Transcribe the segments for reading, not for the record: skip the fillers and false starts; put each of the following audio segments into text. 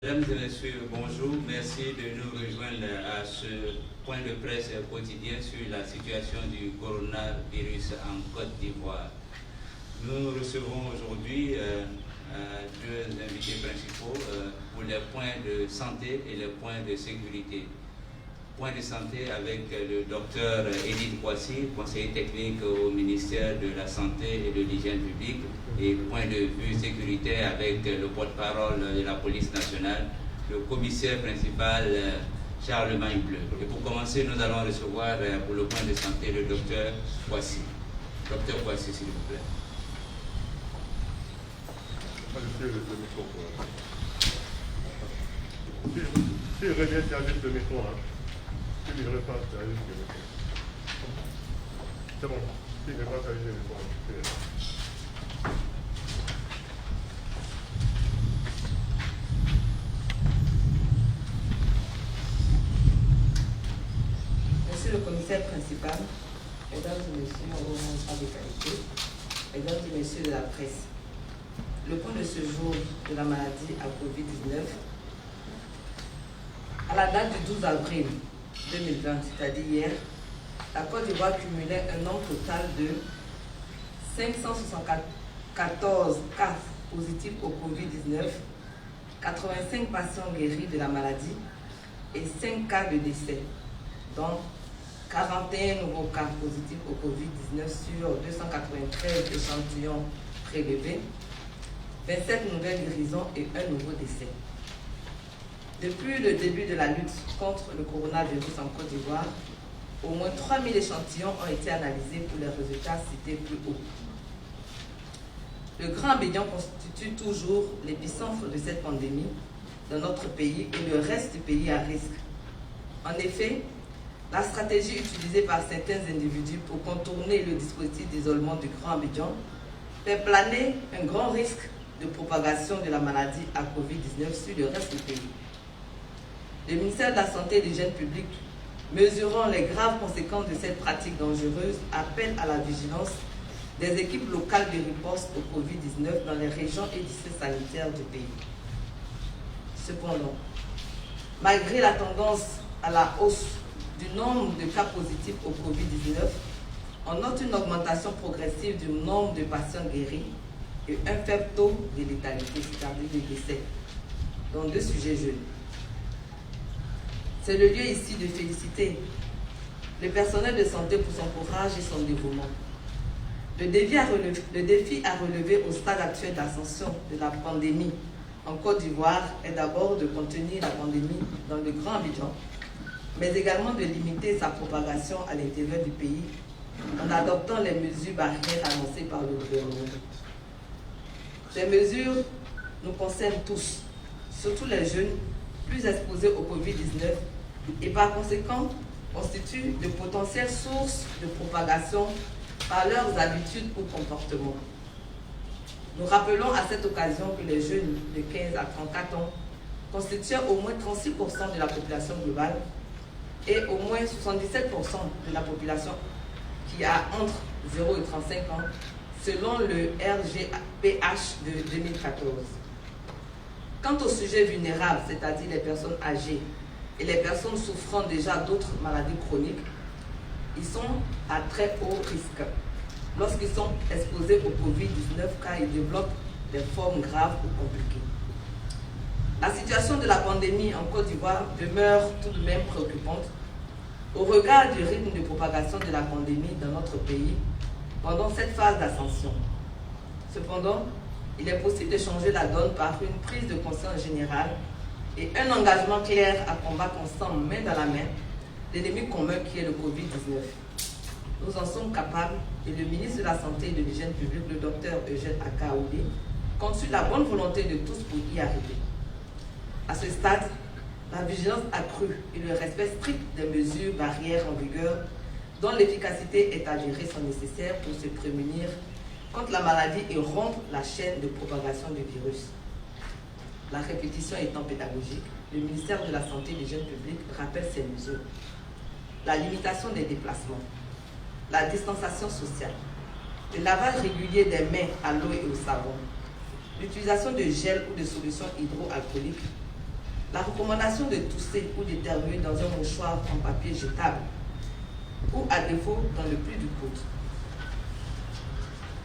Mesdames et messieurs, bonjour. Merci de nous rejoindre à ce point de presse quotidien sur la situation du coronavirus en Côte d'Ivoire. Nous recevons aujourd'hui deux invités principaux pour les points de santé et les points de sécurité. Point de santé avec le docteur Edith Kwasi, conseiller technique au ministère de la Santé et de l'Hygiène publique, et point de vue sécuritaire avec le porte-parole de la police nationale, le commissaire principal Charlemagne Bleu. Et pour commencer, nous allons recevoir pour le point de santé le docteur Kwasi. Docteur Kwasi, s'il vous plaît. Si je reviens charger le micro, si je ne pas charger le micro. C'est bon, si je ne pas charger le micro. Monsieur le commissaire principal, mesdames et messieurs, en responsable de qualité, mesdames et messieurs de la presse, le point de ce jour de la maladie à Covid-19, à la date du 12 avril 2020, c'est-à-dire hier, la Côte d'Ivoire cumulait un nombre total de 574 cas positifs au Covid-19, 85 patients guéris de la maladie et 5 cas de décès, dont 41 nouveaux cas positifs au Covid-19 sur 293 échantillons prélevés, 27 nouvelles guérisons et un nouveau décès. Depuis le début de la lutte contre le coronavirus en Côte d'Ivoire, au moins 3000 échantillons ont été analysés pour les résultats cités plus haut. Le Grand Abidjan constitue toujours l'épicentre de cette pandémie dans notre pays et le reste du pays à risque. En effet, la stratégie utilisée par certains individus pour contourner le dispositif d'isolement du Grand Abidjan fait planer un grand risque de propagation de la maladie à Covid-19 sur le reste du pays. Le ministère de la Santé et de l'Hygiène publique, mesurant les graves conséquences de cette pratique dangereuse, appelle à la vigilance des équipes locales de riposte au Covid-19 dans les régions et districts sanitaires du pays. Cependant, malgré la tendance à la hausse du nombre de cas positifs au Covid-19, on note une augmentation progressive du nombre de patients guéris et un faible taux de létalité, c'est-à-dire de décès, dans deux sujets jeunes. C'est le lieu ici de féliciter le personnel de santé pour son courage et son dévouement. Le défi à relever au stade actuel d'ascension de la pandémie en Côte d'Ivoire est d'abord de contenir la pandémie dans le Grand Abidjan, mais également de limiter sa propagation à l'intérieur du pays en adoptant les mesures barrières annoncées par le gouvernement. Ces mesures nous concernent tous, surtout les jeunes plus exposés au Covid-19 et par conséquent constituent de potentielles sources de propagation par leurs habitudes ou comportements. Nous rappelons à cette occasion que les jeunes de 15 à 34 ans constituent au moins 36% de la population globale et au moins 77% de la population qui a entre 0 et 35 ans, selon le RGPH de 2014. Quant aux sujets vulnérables, c'est-à-dire les personnes âgées et les personnes souffrant déjà d'autres maladies chroniques, ils sont à très haut risque lorsqu'ils sont exposés au Covid-19 car ils développent des formes graves ou compliquées. La situation de la pandémie en Côte d'Ivoire demeure tout de même préoccupante au regard du rythme de propagation de la pandémie dans notre pays pendant cette phase d'ascension. Cependant, il est possible de changer la donne par une prise de conscience générale et un engagement clair à combattre ensemble, main dans la main, l'ennemi commun qui est le Covid-19. Nous en sommes capables et le ministre de la Santé et de l'Hygiène publique, le docteur Eugène Akaouli, compte sur la bonne volonté de tous pour y arriver. À ce stade, la vigilance accrue et le respect strict des mesures barrières en vigueur, dont l'efficacité est avérée, sont nécessaires pour se prémunir contre la maladie et rompre la chaîne de propagation du virus. La répétition étant pédagogique, le ministère de la Santé et de l'Hygiène publique rappelle ces mesures. La limitation des déplacements, la distanciation sociale, le lavage régulier des mains à l'eau et au savon, l'utilisation de gel ou de solutions hydroalcooliques, La recommandation de tousser ou d'éternuer dans un mouchoir en papier jetable ou à défaut dans le pli du coude.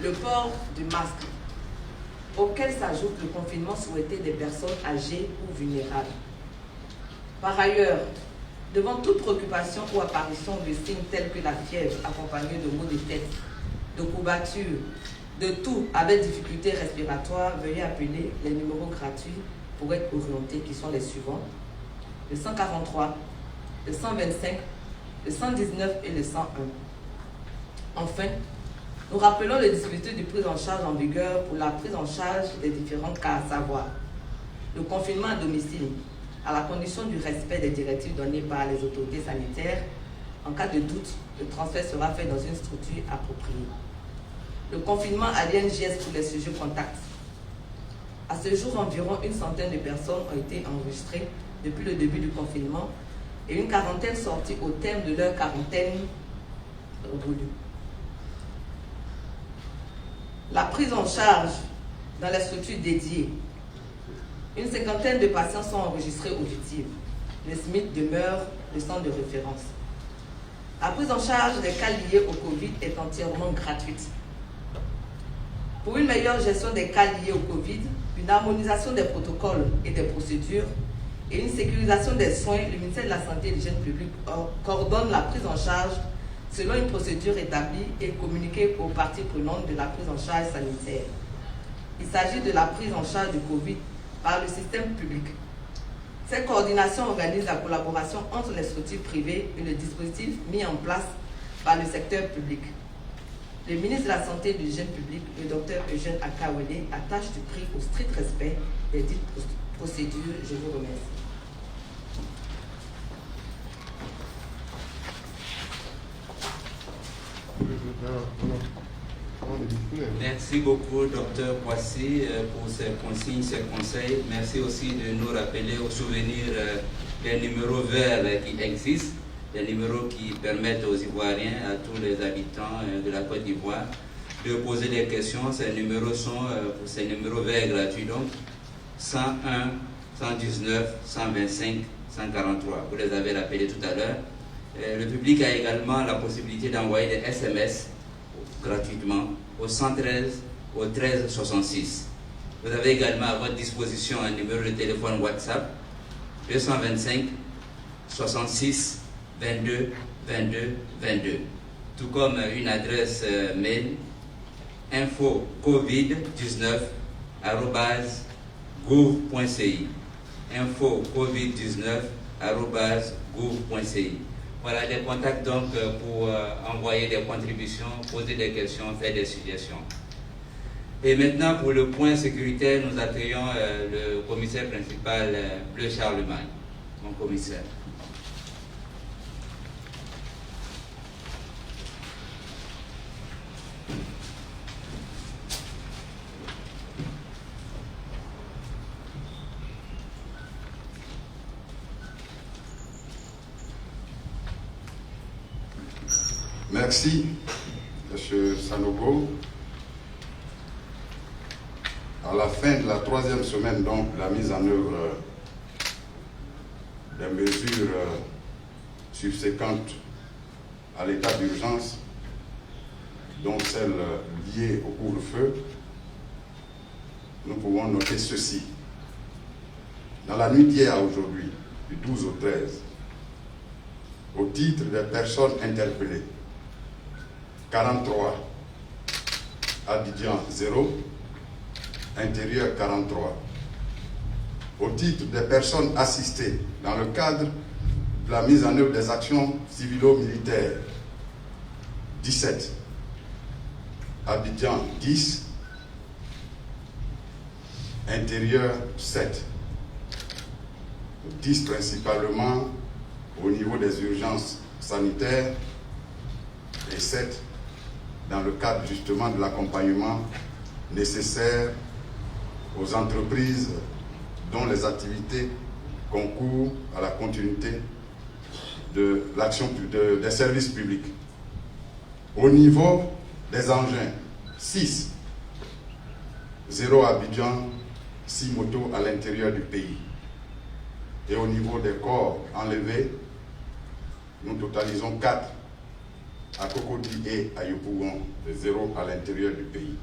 Le port du masque, auquel s'ajoute le confinement souhaité des personnes âgées ou vulnérables. Par ailleurs, devant toute préoccupation ou apparition de signes tels que la fièvre accompagnée de maux de tête, de courbatures, de toux avec difficultés respiratoires, veuillez appeler les numéros gratuits pour être orientés qui sont les suivants: le 143, le 125, le 119 et le 101. Enfin, nous rappelons les dispositifs de prise en charge en vigueur pour la prise en charge des différents cas, à savoir le confinement à domicile, à la condition du respect des directives données par les autorités sanitaires. En cas de doute, le transfert sera fait dans une structure appropriée. Le confinement à l'INJS pour les sujets contacts. À ce jour, environ une centaine de personnes ont été enregistrées depuis le début du confinement et une quarantaine sorties au terme de leur quarantaine révolue. La prise en charge dans les structures dédiées. Une cinquantaine de patients sont enregistrés au VITIV. Le SMIC demeure le centre de référence. La prise en charge des cas liés au Covid est entièrement gratuite. Pour une meilleure gestion des cas liés au Covid, une harmonisation des protocoles et des procédures et une sécurisation des soins, le ministère de la Santé et de l'Hygiène publique coordonne la prise en charge selon une procédure établie et communiquée aux parties prenantes de la prise en charge sanitaire. Il s'agit de la prise en charge du Covid par le système public. Cette coordination organise la collaboration entre les structures privées et le dispositif mis en place par le secteur public. Le ministre de la Santé et de l'Hygiène publique, le Dr Eugène Akawele, attache du prix au strict respect des dites procédures. Je vous remercie. Merci beaucoup, Dr Poissy, pour ces consignes, ces conseils. Merci aussi de nous rappeler au souvenir des numéros verts qui existent, des numéros qui permettent aux Ivoiriens, à tous les habitants de la Côte d'Ivoire, de poser des questions. Ces numéros sont pour ces numéros verts gratuits, donc 101, 119, 125, 143. Vous les avez rappelés tout à l'heure. Le public a également la possibilité d'envoyer des SMS gratuitement au 113, au 1366. Vous avez également à votre disposition un numéro de téléphone WhatsApp 225 66 22 22 22, tout comme une adresse mail infocovid19@gouv.ci, infocovid19@gouv.ci. Voilà les contacts donc pour envoyer des contributions, poser des questions, faire des suggestions. Et maintenant pour le point sécuritaire, nous accueillons le commissaire principal Bleu Charlemagne. Mon commissaire. Merci, M. Sanogo. À la fin de la 3e semaine, donc, la mise en œuvre des mesures subséquentes à l'état d'urgence, dont celles liées au couvre-feu, nous pouvons noter ceci. Dans la nuit d'hier à aujourd'hui, du 12 au 13, au titre des personnes interpellées, 43, Abidjan 0, intérieur 43. Au titre des personnes assistées dans le cadre de la mise en œuvre des actions civilo-militaires, 17, Abidjan 10, intérieur 7. 10 principalement au niveau des urgences sanitaires et 7 dans le cadre justement de l'accompagnement nécessaire aux entreprises dont les activités concourent à la continuité de l'action des services publics. Au niveau des engins, 6, 0 Abidjan, 6 motos à l'intérieur du pays. Et au niveau des corps enlevés, nous totalisons 4 à Cocody et à Yopougon, de 0 à l'intérieur du pays.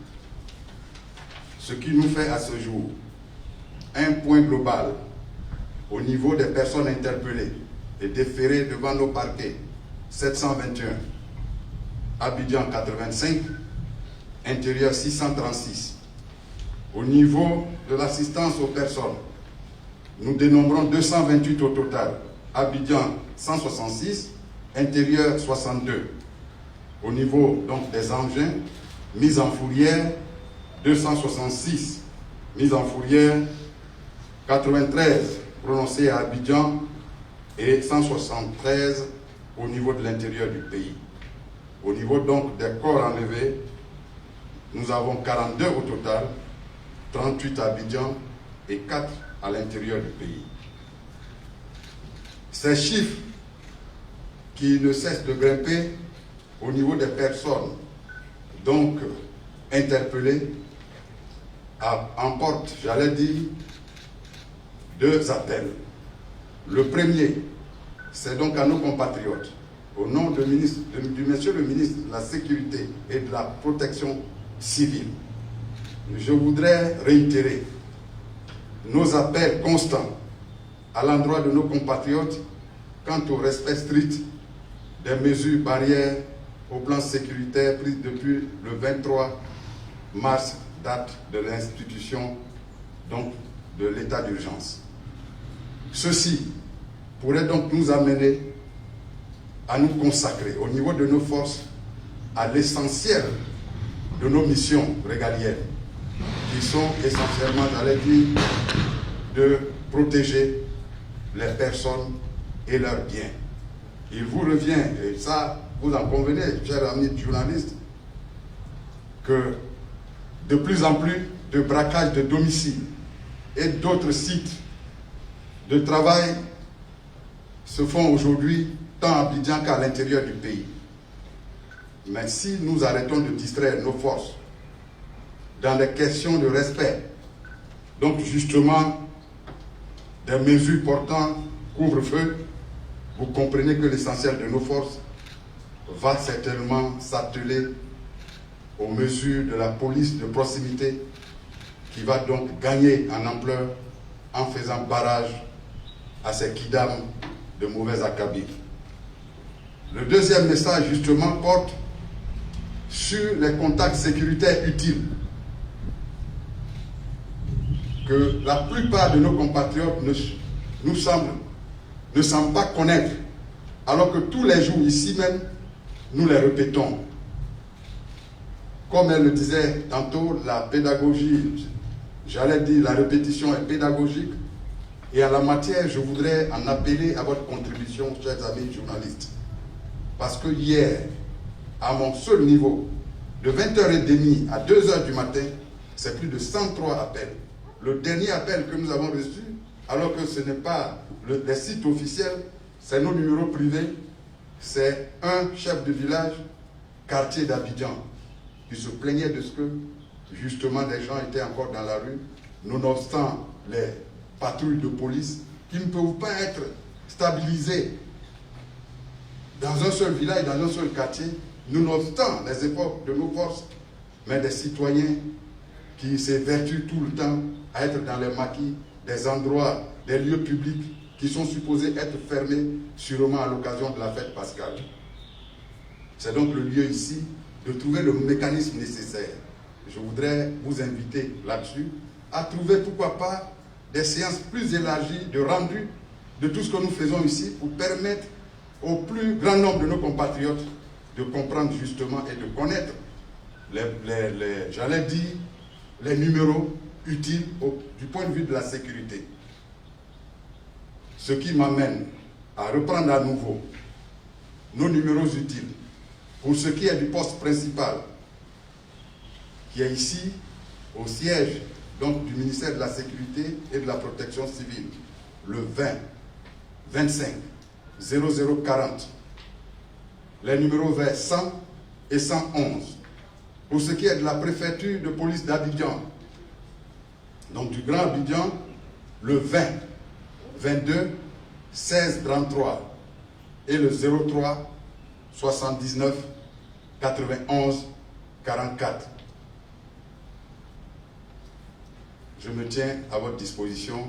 Ce qui nous fait à ce jour un point global au niveau des personnes interpellées et déférées devant nos parquets, 721, Abidjan 85, intérieur 636. Au niveau de l'assistance aux personnes, nous dénombrons 228 au total, Abidjan 166, intérieur 62. Au niveau donc des engins, mise en fourrière 266, mise en fourrière 93 prononcées à Abidjan et 173 au niveau de l'intérieur du pays. Au niveau donc des corps enlevés, nous avons 42 au total, 38 à Abidjan et 4 à l'intérieur du pays. Ces chiffres qui ne cessent de grimper au niveau des personnes donc interpellées emportent, j'allais dire, 2 appels. Le premier, c'est donc à nos compatriotes, au nom du monsieur le ministre de la Sécurité et de la Protection civile. Je voudrais réitérer nos appels constants à l'endroit de nos compatriotes quant au respect strict des mesures barrières au plan sécuritaire prises depuis le 23 mars, date de l'institution donc de l'état d'urgence. Ceci pourrait donc nous amener à nous consacrer au niveau de nos forces à l'essentiel de nos missions régaliennes, qui sont essentiellement, j'allais dire, de protéger les personnes et leurs biens. Il vous revient, et ça, vous en convenez, chers amis journalistes, que de plus en plus de braquages de domiciles et d'autres sites de travail se font aujourd'hui tant à Abidjan qu'à l'intérieur du pays. Mais si nous arrêtons de distraire nos forces dans les questions de respect, donc justement des mesures portant couvre-feu, vous comprenez que l'essentiel de nos forces va certainement s'atteler aux mesures de la police de proximité qui va donc gagner en ampleur en faisant barrage à ces kidams de mauvais acabit. Le deuxième message justement porte sur les contacts sécuritaires utiles que la plupart de nos compatriotes ne semblent pas connaître, alors que tous les jours ici même, nous les répétons. Comme elle le disait tantôt, la pédagogie, j'allais dire la répétition est pédagogique, et à la matière, je voudrais en appeler à votre contribution, chers amis journalistes. Parce que hier, à mon seul niveau, de 20h30 à 2h du matin, c'est plus de 103 appels. Le dernier appel que nous avons reçu, alors que ce n'est pas les sites officiels, c'est nos numéros privés, c'est un chef de village, quartier d'Abidjan, qui se plaignait de ce que, justement, des gens étaient encore dans la rue, nonobstant les patrouilles de police, qui ne peuvent pas être stabilisées dans un seul village, dans un seul quartier, nonobstant les efforts de nos forces, mais des citoyens qui s'évertuent tout le temps à être dans les maquis des endroits, des lieux publics qui sont supposés être fermés sûrement à l'occasion de la fête pascale. C'est donc le lieu ici de trouver le mécanisme nécessaire. Je voudrais vous inviter là-dessus à trouver, pourquoi pas, des séances plus élargies de rendu de tout ce que nous faisons ici pour permettre au plus grand nombre de nos compatriotes de comprendre justement et de connaître j'allais dire, les numéros utiles du point de vue de la sécurité. Ce qui m'amène à reprendre à nouveau nos numéros utiles pour ce qui est du poste principal, qui est ici, au siège donc, du ministère de la Sécurité et de la Protection civile, le 20 25 0040. Les numéros vers 100 et 111. Pour ce qui est de la préfecture de police d'Abidjan, donc du Grand Abidjan, le 20 22 16 33 et le 03 79 91 44. Je me tiens à votre disposition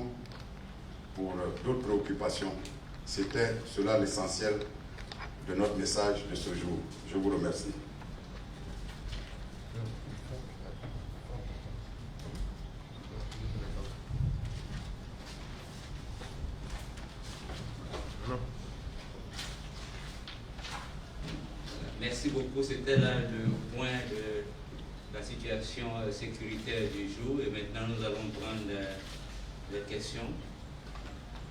pour d'autres préoccupations. C'était cela l'essentiel de notre message de ce jour. Je vous remercie. Merci beaucoup. C'était là le point de la situation sécuritaire du jour. Et maintenant, nous allons prendre les questions,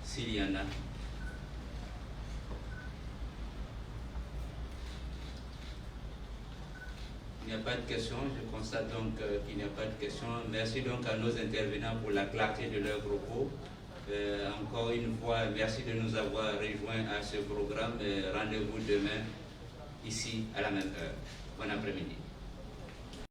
s'il y en a. Il n'y a pas de questions. Je constate donc qu'il n'y a pas de questions. Merci donc à nos intervenants pour la clarté de leurs propos. Encore une fois, merci de nous avoir rejoints à ce programme. Rendez-vous demain, ici, à la même heure. Bon après-midi.